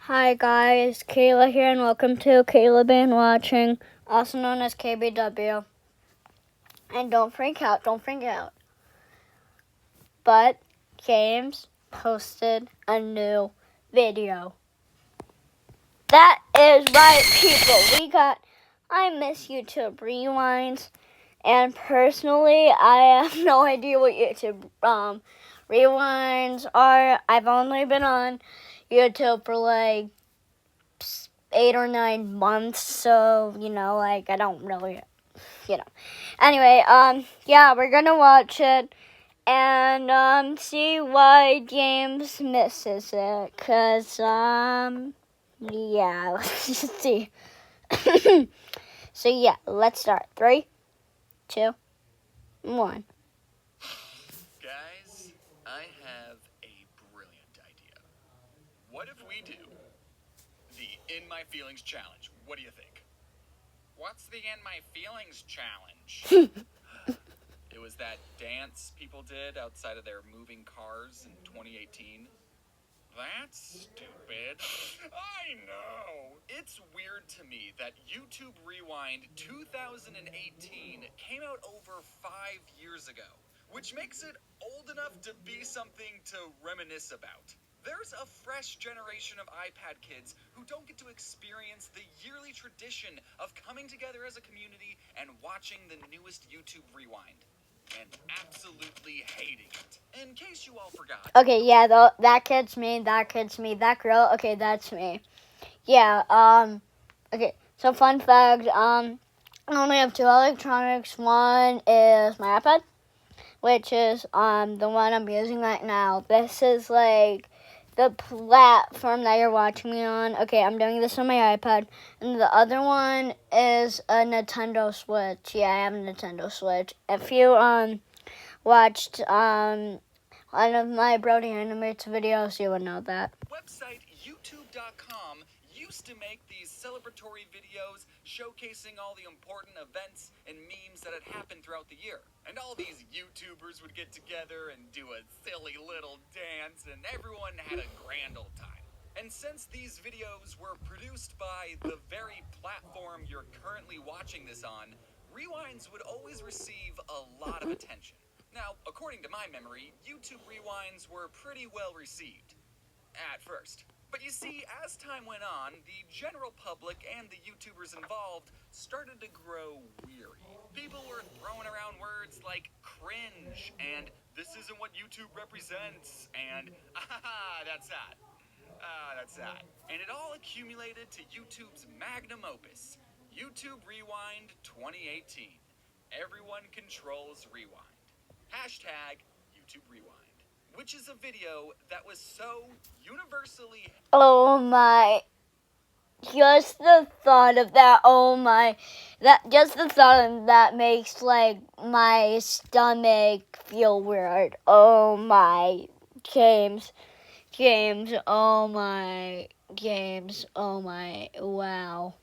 Hi guys, Kayla here and welcome to Kayla Been Watching, also known as KBW. And don't freak out. But James posted a new video. That is right, people. I miss YouTube Rewinds. And personally, I have no idea what YouTube Rewinds are. I've only been on YouTube for like 8 or 9 months, so I don't really, Anyway, yeah, we're gonna watch it and see why James misses it, cause yeah, let's just see. So yeah, let's start. 3, 2, 1. Guys, I have a brilliant idea. What if we do the In My Feelings challenge? What do you think? What's the In My Feelings challenge? It was that dance people did outside of their moving cars in 2018. That's stupid. I know. It's weird to me that YouTube Rewind 2018 came out over 5 years ago, which makes it old enough to be something to reminisce about. There's a fresh generation of iPad kids who don't get to experience the yearly tradition of coming together as a community and watching the newest YouTube Rewind. And absolutely hating it. In case you all forgot. Okay, yeah, that kid's me, that girl, okay, that's me. Yeah, okay, so fun fact, I only have 2 electronics. One is my iPad, which is, the one I'm using right now. This is, like, the platform that you're watching me on. Okay, I'm doing this on my iPad. And the other one is a Nintendo Switch. Yeah, I have a Nintendo Switch. If you, watched, one of my Brody Animates videos, you would know that. Website YouTube.com used to make these celebratory videos showcasing all the important events and memes that had happened throughout the year. And all these YouTubers would get together and do a silly little dance, and everyone had a grand old time. And since these videos were produced by the very platform you're currently watching this on, Rewinds would always receive a lot of attention. Now, according to my memory, YouTube Rewinds were pretty well received at first. But you see, as time went on, the general public and the YouTubers involved started to grow weary. People were throwing around words like cringe and this isn't what YouTube represents and that's that. That's that. And it all accumulated to YouTube's magnum opus, YouTube Rewind 2018. Everyone controls Rewind. Hashtag YouTube Rewind, which is a video that was so universally... Oh my. Just the thought of that, just the thought of that makes, like, my stomach feel weird. Oh my, James, oh my, James, oh my, wow.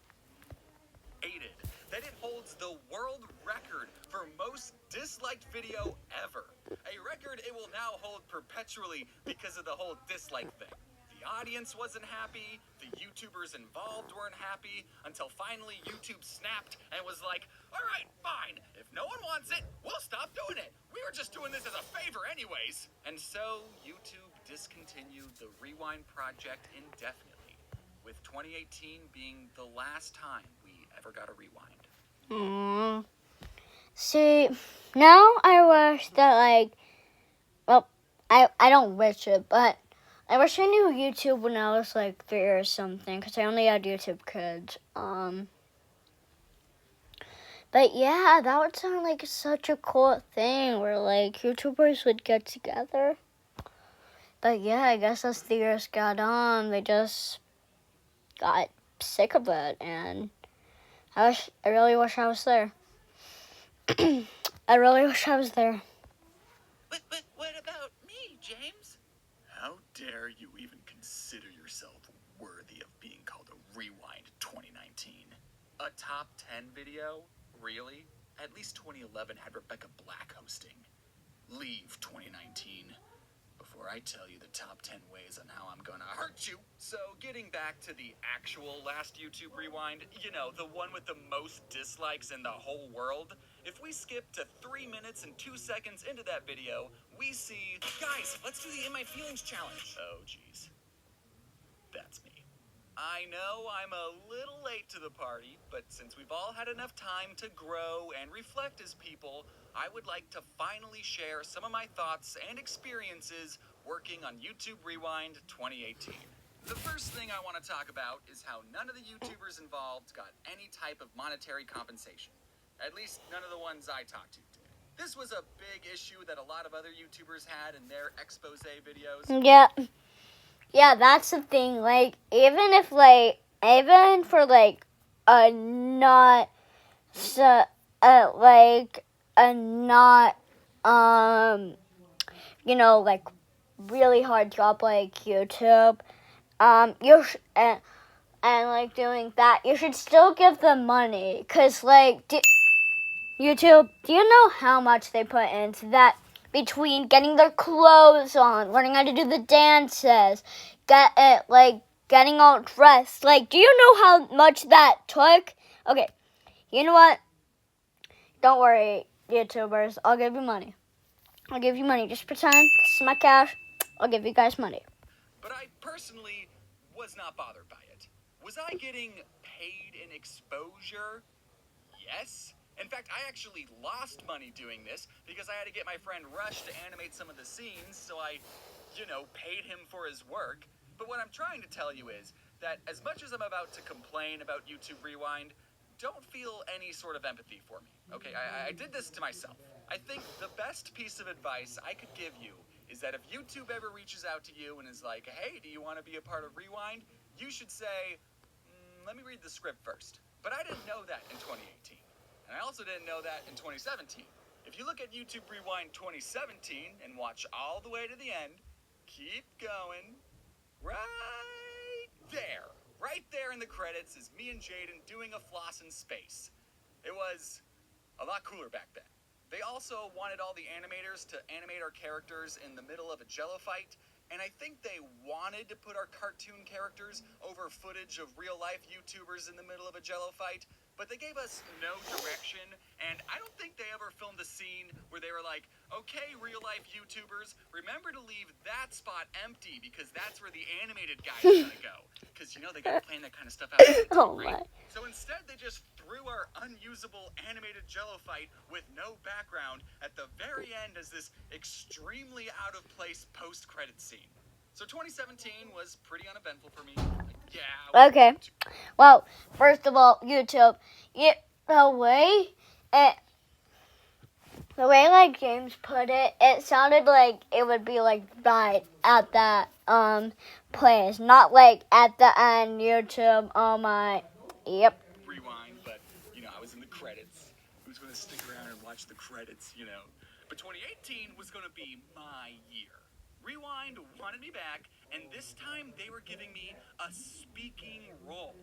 That it holds the world record for most disliked video ever. A record it will now hold perpetually because of the whole dislike thing. The audience wasn't happy, the YouTubers involved weren't happy, until finally YouTube snapped and was like, alright, fine, if no one wants it, we'll stop doing it. We were just doing this as a favor anyways. And so YouTube discontinued the Rewind project indefinitely, with 2018 being the last time we ever got a Rewind. See, now I wish that, like, well, I don't wish it, but I wish I knew YouTube when I was, like, 3 or something, because I only had YouTube Kids. But yeah, that would sound like such a cool thing where, like, YouTubers would get together. But yeah, I guess as the years got on, they just got sick of it, and I really wish I was there. I really wish I was there. But what about me, James? How dare you even consider yourself worthy of being called a Rewind 2019? A top 10 video? Really? At least 2011 had Rebecca Black hosting. Leave 2019 before I tell you the top 10 ways on how I'm gonna hurt you. So getting back to the actual last YouTube Rewind, you know, the one with the most dislikes in the whole world, if we skip to 3 minutes and 2 seconds into that video, we see, guys, let's do the In My Feelings challenge. Oh, geez. That's me. I know I'm a little late to the party, but since we've all had enough time to grow and reflect as people, I would like to finally share some of my thoughts and experiences working on YouTube Rewind 2018. The first thing I want to talk about is how none of the YouTubers involved got any type of monetary compensation. At least none of the ones I talked to did. This was a big issue that a lot of other YouTubers had in their expose videos. Yeah. Yeah, that's the thing. Like, even for like a not so like a not like really hard job like YouTube, and like doing that, you should still give them money, cause like YouTube, do you know how much they put into that? Between getting their clothes on, learning how to do the dances, getting all dressed. Like, do you know how much that took? Okay, you know what? Don't worry, YouTubers. I'll give you money. I'll give you money. Just pretend this is my cash. I'll give you guys money. But I personally was not bothered by it. Was I getting paid in exposure? Yes. In fact, I actually lost money doing this because I had to get my friend Rush to animate some of the scenes, so I, paid him for his work. But what I'm trying to tell you is that as much as I'm about to complain about YouTube Rewind, don't feel any sort of empathy for me, okay? I did this to myself. I think the best piece of advice I could give you is that if YouTube ever reaches out to you and is like, hey, do you want to be a part of Rewind? You should say, let me read the script first. But I didn't know that in 2018. And I also didn't know that in 2017. If you look at YouTube Rewind 2017 and watch all the way to the end, keep going, right there in the credits is me and Jaden doing a floss in space. It was a lot cooler back then. They also wanted all the animators to animate our characters in the middle of a jello fight, and I think they wanted to put our cartoon characters over footage of real-life YouTubers in the middle of a jello fight, but they gave us no direction, and I don't think they ever filmed a scene where they were like, okay, real-life YouTubers, remember to leave that spot empty because that's where the animated guys are gonna go. Because, they gotta plan that kind of stuff out. Oh right? my. So instead, they just threw our unusable animated jello fight with no background at the very end as this extremely out-of-place post-credit scene. So 2017 was pretty uneventful for me. Yeah. Okay. Well, first of all, YouTube, the way like James put it, it sounded like it would be like right at that place, not like at the end. YouTube. Oh my. Yep. Rewind, but I was in the credits. Who's gonna stick around and watch the credits? But 2018 was gonna be my year. Rewind wanted me back, and this time they were giving me a speaking role.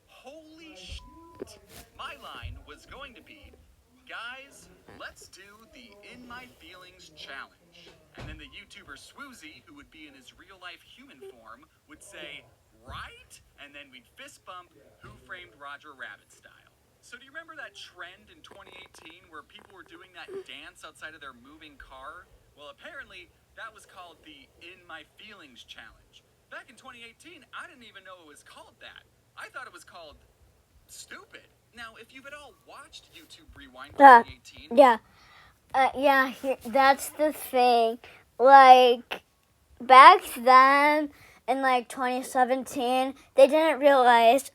Holy shit. My line was going to be, guys, let's do the In My Feelings challenge. And then the YouTuber Swoozy, who would be in his real-life human form, would say, right? And then we'd fist bump Who Framed Roger Rabbit style. So do you remember that trend in 2018 where people were doing that dance outside of their moving car? Well, apparently, that was called the In My Feelings challenge. Back in 2018, I didn't even know it was called that. I thought it was called stupid. Now, if you've at all watched YouTube Rewind 2018... That's the thing. Like, back then, in like 2017, they didn't realize,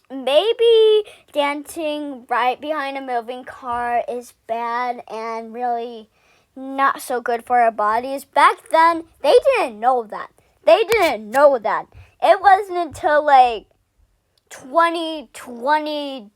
maybe dancing right behind a moving car is bad and really not so good for our bodies. Back then, they didn't know that. It wasn't until like 2022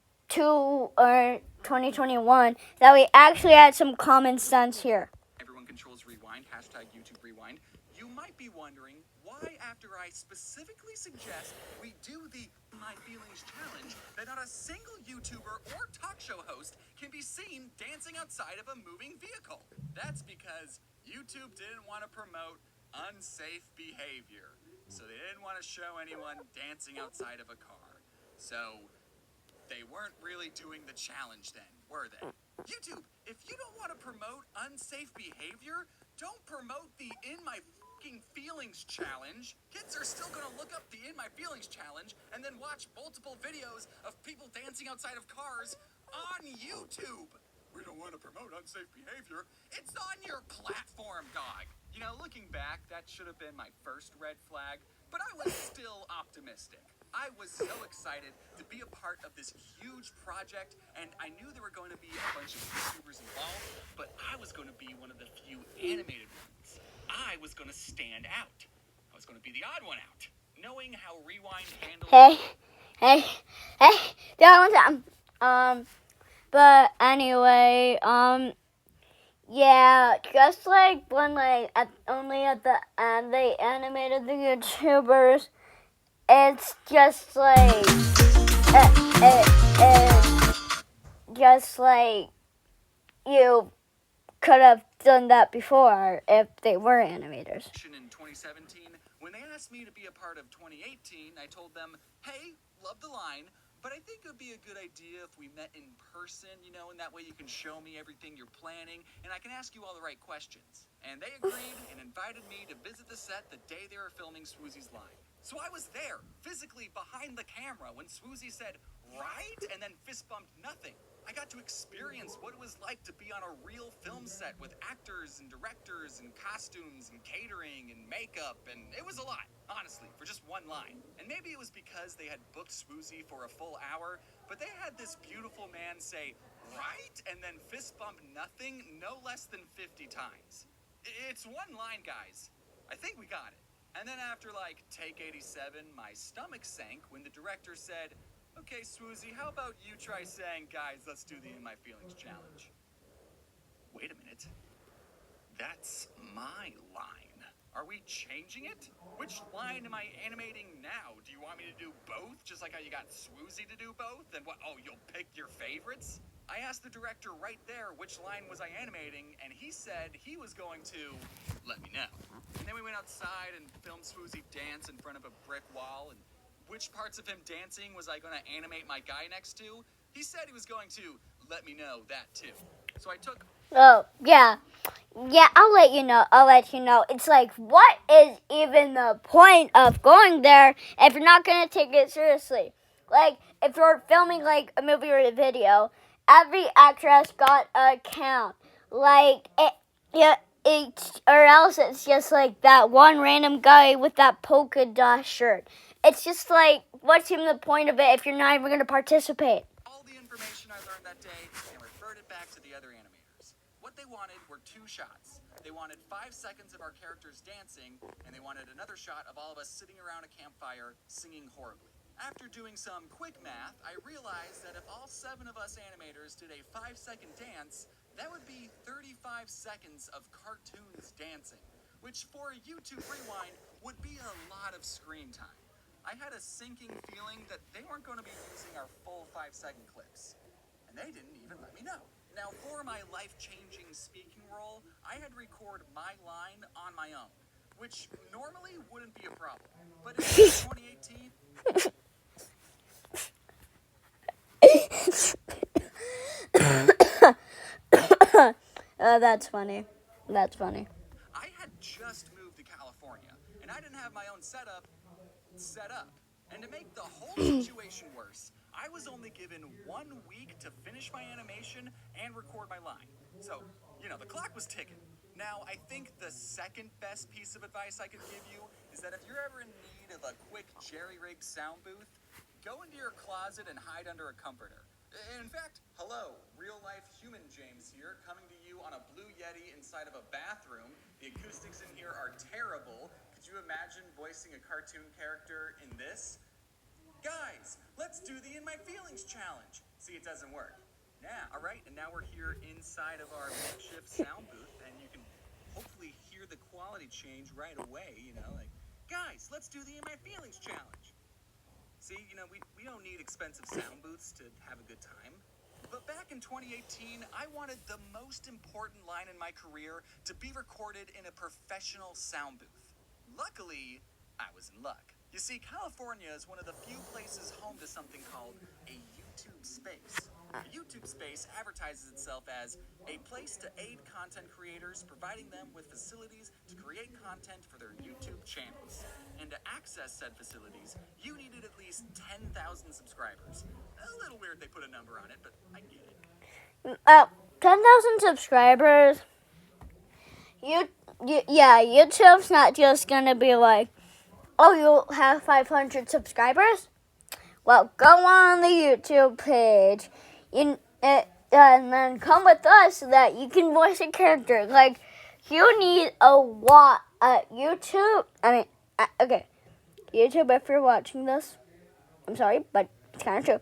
or 2021 that we actually had some common sense here. Everyone controls Rewind, #YouTube Rewind. You might be wondering why, after I specifically suggest we do the My Feelings challenge, that not a single YouTuber or talk show host can be seen dancing outside of a moving vehicle. That's because YouTube didn't want to promote unsafe behavior, so they didn't want to show anyone dancing outside of a car. So they weren't really doing the challenge then, were they? YouTube, if you don't want to promote unsafe behavior, don't promote the In My Fucking Feelings challenge. Kids are still gonna look up the In My Feelings challenge and then watch multiple videos of people dancing outside of cars on YouTube. We don't want to promote unsafe behavior. It's on your platform, dog. You know, looking back, that should have been my first red flag, but I was still optimistic. I was so excited to be a part of this huge project, and I knew there were going to be a bunch of YouTubers involved, but I was going to be one of the few animated ones. I was going to stand out. I was going to be the odd one out, knowing how Rewind handled... Hey, the odd one. But anyway, yeah, just like when only at the end they animated the YouTubers, it's just like, just like you could have done that before if they were animators. In 2017, when they asked me to be a part of 2018, I told them, hey, love the line, but I think it would be a good idea if we met in person, you know, and that way you can show me everything you're planning, and I can ask you all the right questions. And they agreed and invited me to visit the set the day they were filming Swoozy's line. So I was there, physically behind the camera, when Swoozy said, right? And then fist bumped nothing. I got to experience what it was like to be on a real film set with actors and directors and costumes and catering and makeup, and it was a lot, honestly, for just one line. And maybe it was because they had booked Swoozy for a full hour, but they had this beautiful man say, right? And then fist bump nothing no less than 50 times. It's one line, guys. I think we got it. And then after, like, take 87, my stomach sank when the director said, okay, Swoozy, how about you try saying, guys, let's do the In My Feelings challenge? Wait a minute. That's my line. Are we changing it? Which line am I animating now? Do you want me to do both, just like how you got Swoozy to do both? And what, oh, you'll pick your favorites? I asked the director right there which line was I animating, and he said he was going to let me know. And then we went outside and filmed Swoozy dance in front of a brick wall, and which parts of him dancing was I going to animate my guy next to? He said he was going to let me know that too. So I took... Oh, yeah. Yeah, I'll let you know. It's like, what is even the point of going there if you're not going to take it seriously? Like, if you're filming, like, a movie or a video, every actress got a count. Like, or else it's just like that one random guy with that polka dot shirt. It's just like, what's even the point of it if you're not even going to participate? All the information I learned that day and referred it back to the other animators. What they wanted were 2 shots. They wanted 5 seconds of our characters dancing, and they wanted another shot of all of us sitting around a campfire singing horribly. After doing some quick math, I realized that if all 7 of us animators did a 5-second dance, that would be 35 seconds of cartoons dancing, which for a YouTube Rewind would be a lot of screen time. I had a sinking feeling that they weren't going to be using our full 5-second clips, and they didn't even let me know. Now, for my life-changing speaking role, I had to record my line on my own, which normally wouldn't be a problem. But in 2018... That's funny. I had just moved to California, and I didn't have my own setup set up. And to make the whole situation worse, I was only given 1 week to finish my animation and record my line. So, you know, the clock was ticking. Now, I think the second best piece of advice I could give you is that if you're ever in need of a quick jerry-rigged sound booth, go into your closet and hide under a comforter. In fact, hello, real-life human James here, coming to you on a Blue Yeti inside of a bathroom. The acoustics in here are terrible. Could you imagine voicing a cartoon character in this? Guys, let's do the In My Feelings challenge. See, it doesn't work. All right, and now we're here inside of our makeshift sound booth, and you can hopefully hear the quality change right away, you know, like, guys, let's do the In My Feelings challenge. See, you know, we don't need expensive sound booths to have a good time. But back in 2018, I wanted the most important line in my career to be recorded in a professional sound booth. Luckily, I was in luck. You see, California is one of the few places home to something called a YouTube space. A YouTube space advertises itself as a place to aid content creators, providing them with facilities to create content for their YouTube channels. And to access said facilities, you needed at least 10,000 subscribers. A little weird they put a number on it, but I get it. 10,000 subscribers. YouTube's not just gonna be like, oh, you have 500 subscribers? Well, go on the YouTube page and then come with us so that you can voice a character. Like, you need YouTube. Okay, YouTube, if you're watching this, I'm sorry, but it's kind of true.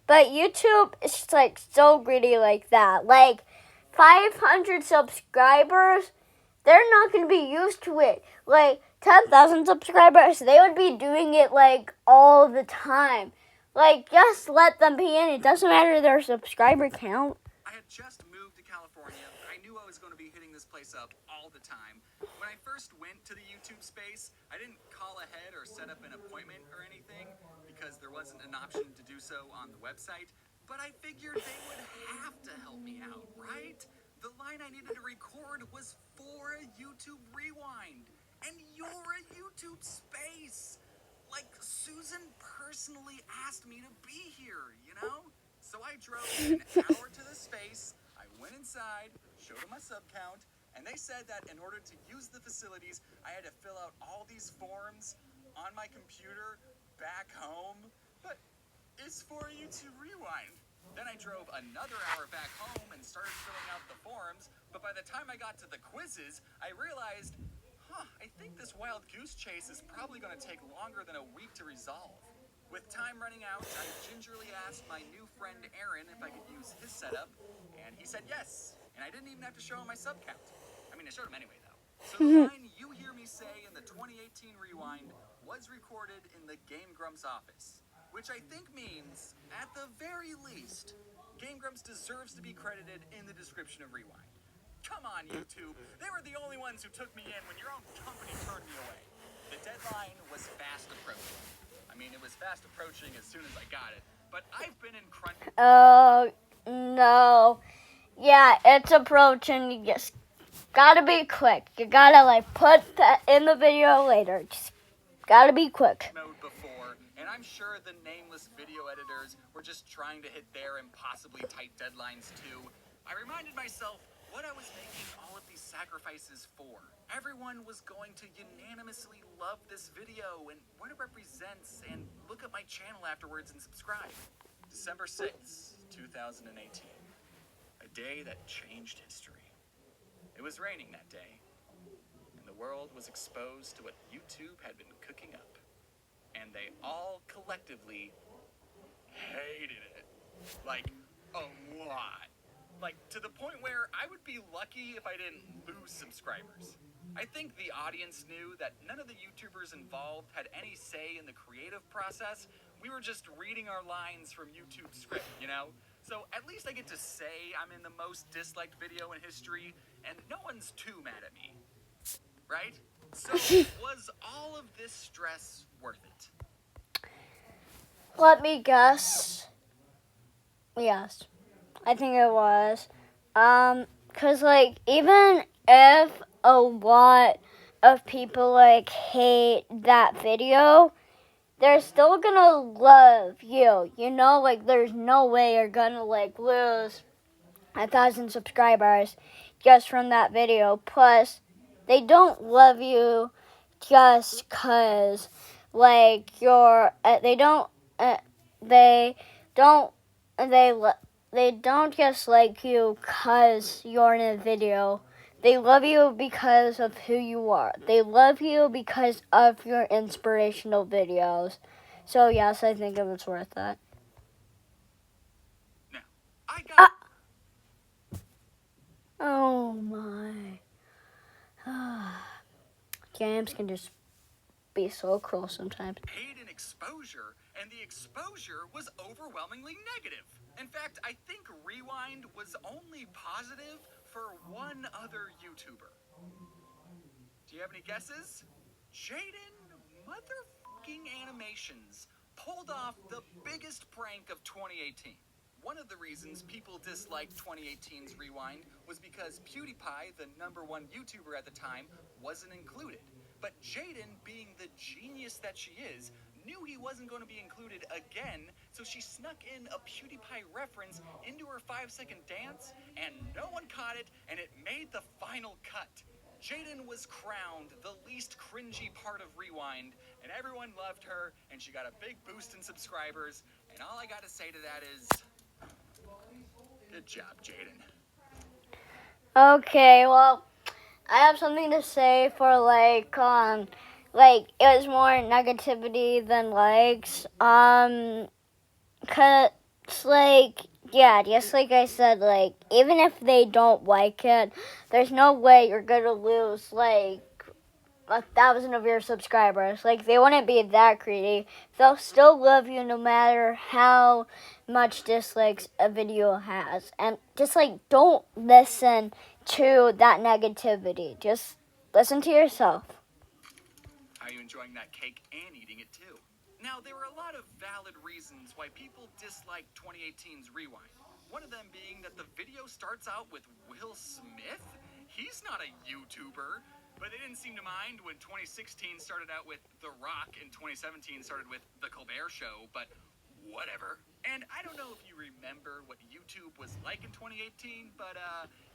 But YouTube is like so greedy like that. Like, 500 subscribers, they're not going to be used to it. Like, 10,000 subscribers, they would be doing it like all the time. Like, just let them be in. It doesn't matter their subscriber count. I had just moved to California. I knew I was going to be hitting this place up all the time. When I first went to the YouTube space, I didn't call ahead or set up an appointment or anything because there wasn't an option to do so on the website. But I figured they would have to help me out, right? The line I needed to record was for a YouTube rewind. And you're a YouTube space. Like, Susan personally asked me to be here, you know? So I drove an hour to the space. I went inside, showed them my sub count, and they said that in order to use the facilities, I had to fill out all these forms on my computer back home. But it's for you to rewind. Then I drove another hour back home and started filling out the forms. But by the time I got to the quizzes, I realized, I think this wild goose chase is probably going to take longer than a week to resolve. With time running out, I gingerly asked my new friend Aaron if I could use his setup, and he said yes. And I didn't even have to show him my sub count. I mean, I showed him anyway, though. So the line you hear me say in the 2018 rewind was recorded in the Game Grumps office, which I think means, at the very least, Game Grumps deserves to be credited in the description of rewind. Come on, YouTube. They were the only ones who took me in when your own company turned me away. The deadline was fast approaching. I mean, it was fast approaching as soon as I got it, but I've been in crunch. Oh, no. Yeah, it's approaching. You just gotta be quick. You gotta, like, put that in the video later. Just gotta be quick. Mode before, and I'm sure the nameless video editors were just trying to hit their impossibly tight deadlines, too. I reminded myself what I was making all of these sacrifices for. Everyone was going to unanimously love this video and what it represents, and look at my channel afterwards and subscribe. December 6th, 2018. A day that changed history. It was raining that day, and the world was exposed to what YouTube had been cooking up. And they all collectively hated it. Like, a lot. Like, to the point where I would be lucky if I didn't lose subscribers. I think the audience knew that none of the YouTubers involved had any say in the creative process. We were just reading our lines from YouTube's script, you know? So at least I get to say I'm in the most disliked video in history, and no one's too mad at me. Right? So was all of this stress worth it? Let me guess. Yes. I think it was. 'Cause, like, even if a lot of people, like, hate that video, they're still gonna love you. You know, like, there's no way you're gonna, like, lose 1,000 subscribers just from that video. Plus, they don't love you just 'cause, like, they don't just like you because you're in a video. They love you because of who you are. They love you because of your inspirational videos. So, yes, I think it was worth that. Now, I got... Oh, my. James can just be so cruel sometimes. Paid in exposure, and the exposure was overwhelmingly negative. In fact, I think Rewind was only positive for one other YouTuber. Do you have any guesses? Jaden motherfucking Animations pulled off the biggest prank of 2018. One of the reasons people disliked 2018's Rewind was because PewDiePie, the #1 YouTuber at the time, wasn't included. But Jaden, being the genius that she is, knew he wasn't going to be included again, so she snuck in a PewDiePie reference into her 5-second dance, and no one caught it, and it made the final cut. Jaden was crowned the least cringy part of Rewind, and everyone loved her, and she got a big boost in subscribers, and all I gotta say to that is, good job, Jaden. Okay, well, I have something to say for like it was more negativity than likes. Cause like, yeah, just like I said, like, even if they don't like it, there's no way you're gonna lose like 1,000 of your subscribers. Like, they wouldn't be that greedy. They'll still love you no matter how much dislikes a video has. And just like, don't listen to that negativity. Just listen to yourself. Are you enjoying that cake and eating it too? Now, there were a lot of valid reasons why people disliked 2018's Rewind. One of them being that the video starts out with Will Smith? He's not a YouTuber. But they didn't seem to mind when 2016 started out with The Rock and 2017 started with The Colbert Show, but whatever. And I don't know if you remember what YouTube was like in 2018, but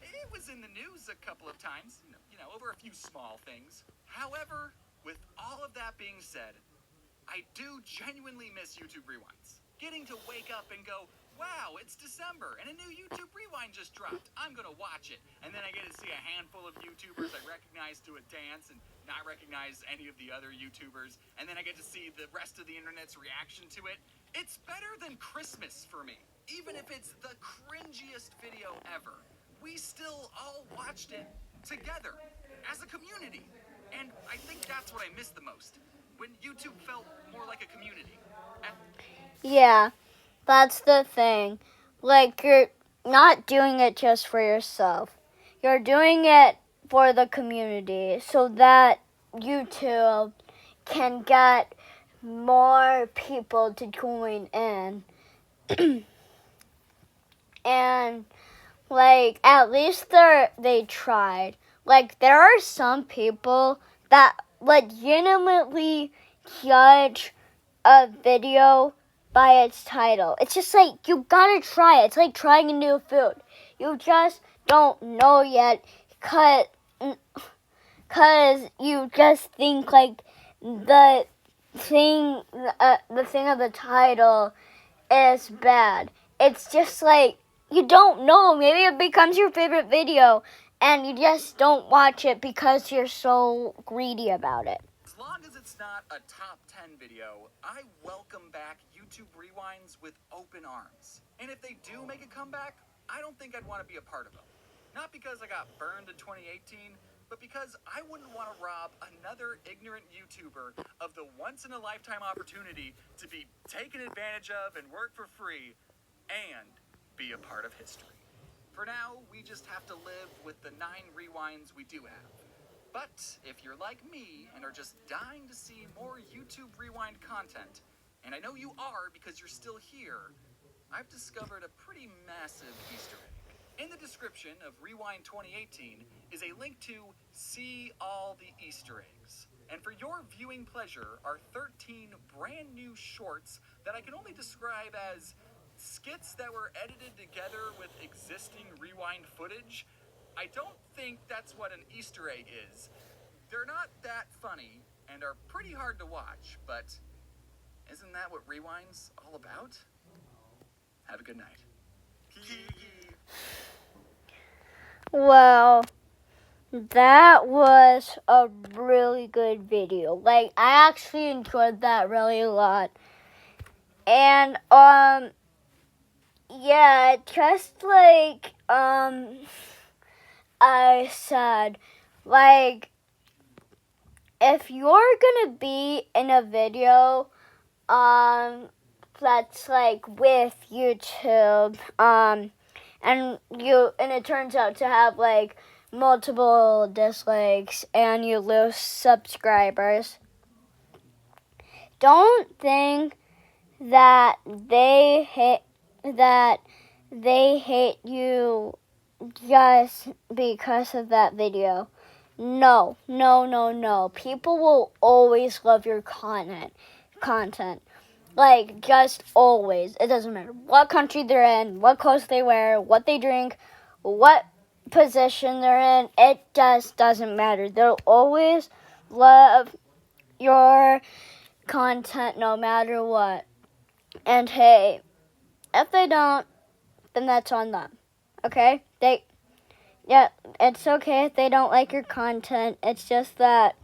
it was in the news a couple of times, you know, over a few small things. However, with all of that being said, I do genuinely miss YouTube Rewinds. Getting to wake up and go, wow, it's December and a new YouTube Rewind just dropped. I'm gonna watch it. And then I get to see a handful of YouTubers I recognize do a dance and not recognize any of the other YouTubers. And then I get to see the rest of the internet's reaction to it. It's better than Christmas for me. Even if it's the cringiest video ever, we still all watched it together as a community. And I think that's what I miss the most. When YouTube felt more like a community. Yeah. That's the thing. Like, you're not doing it just for yourself. You're doing it for the community so that YouTube can get more people to join in. And, like, at least they tried. Like, there are some people that legitimately judge a video by its title. It's just like, you gotta try it. It's like trying a new food. You just don't know yet cause you just think like the thing of the title is bad. It's just like, you don't know. Maybe it becomes your favorite video and you just don't watch it because you're so greedy about it. As long as it's not a top 10 video, I welcome back YouTube Rewinds with open arms. And if they do make a comeback, I don't think I'd want to be a part of them. Not because I got burned in 2018, but because I wouldn't want to rob another ignorant YouTuber of the once-in-a-lifetime opportunity to be taken advantage of and work for free and be a part of history. For now, we just have to live with the 9 rewinds we do have. But if you're like me and are just dying to see more YouTube Rewind content, and I know you are because you're still here, I've discovered a pretty massive Easter egg. In the description of Rewind 2018 is a link to See All the Easter Eggs. And for your viewing pleasure are 13 brand new shorts that I can only describe as skits that were edited together with existing Rewind footage. I don't think that's what an Easter egg is. They're not that funny and are pretty hard to watch, but isn't that what Rewind's all about? Have a good night. Well, that was a really good video. Like, I actually enjoyed that really a lot. And, yeah, just like, I said, like, if you're gonna be in a video, that's like with YouTube, and it turns out to have like multiple dislikes and you lose subscribers, don't think that they hate you just because of that video. No. People will always love your content. Like, just always. It doesn't matter what country they're in, what clothes they wear, what they drink, what position they're in. It just doesn't matter. They'll always love your content no matter what. And hey, if they don't, then that's on them. Okay? It's okay if they don't like your content. It's just that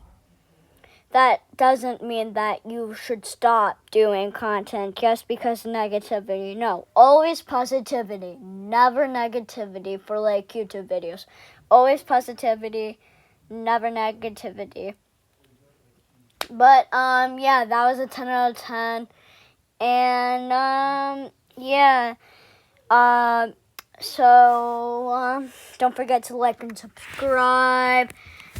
doesn't mean that you should stop doing content just because of negativity. No, always positivity, never negativity for like YouTube videos. Always positivity, never negativity. But yeah, that was a 10 out of 10. And yeah. So don't forget to like and subscribe.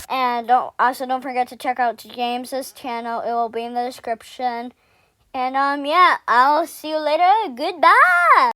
And don't forget to check out James's channel. It will be in the description. And yeah, I'll see you later. Goodbye.